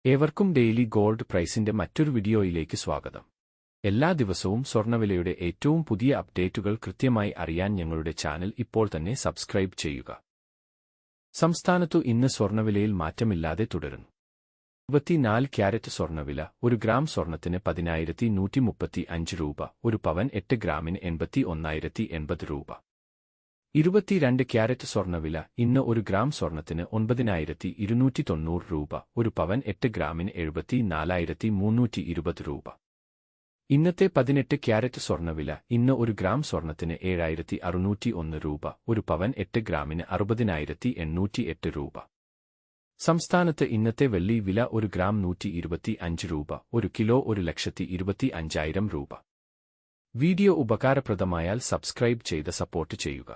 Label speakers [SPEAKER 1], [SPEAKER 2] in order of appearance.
[SPEAKER 1] ഏവർക്കും daily gold പ്രൈസിന്റെ മറ്റൊരു വീഡിയോയിലേക്ക് സ്വാഗതം. എല്ലാ ദിവസവും സ്വർണ്ണവിലയുടെ ഏറ്റവും പുതിയ അപ്ഡേറ്റുകൾ കൃത്യമായി അറിയാൻ ഞങ്ങളുടെ ചാനൽ ഇപ്പോൾ തന്നെ സബ്സ്ക്രൈബ് ചെയ്യുക. സംസ്ഥാനത്തു ഇന്ന് സ്വർണ്ണവിലയിൽ മാറ്റമില്ലാതെ തുടരുന്നു. 24 ക്യാരറ്റ് സ്വർണ്ണവില 1 ഗ്രാം സ്വർണ്ണത്തിന് 10,135 രൂപ, 1 പവൻ 8 ഗ്രാമിന് 81,080 രൂപ. 22 ക്യാരറ്റ് സ്വർണ്ണവില ഇന്ന് 1 ഗ്രാം സ്വർണ്ണത്തിന് 9,290 രൂപ, 1 പവൻ 8 ഗ്രാമിന് 74,320 രൂപ. ഇന്നത്തെ 18 ക്യാരറ്റ് സ്വർണ്ണവില ഇന്ന് 1 ഗ്രാം സ്വർണ്ണത്തിന് 7,601 രൂപ, 1 പവൻ 8 ഗ്രാമിന് 60,808 രൂപ. സംസ്ഥാനത്ത് ഇന്നത്തെ വെള്ളി വില 1 ഗ്രാം 125 രൂപ, 1 കിലോ 1,25,000 രൂപ. വീഡിയോ ഉപകാരപ്രദമായാൽ സബ്സ്ക്രൈബ് ചെയ്ത് സപ്പോർട്ട് ചെയ്യുക.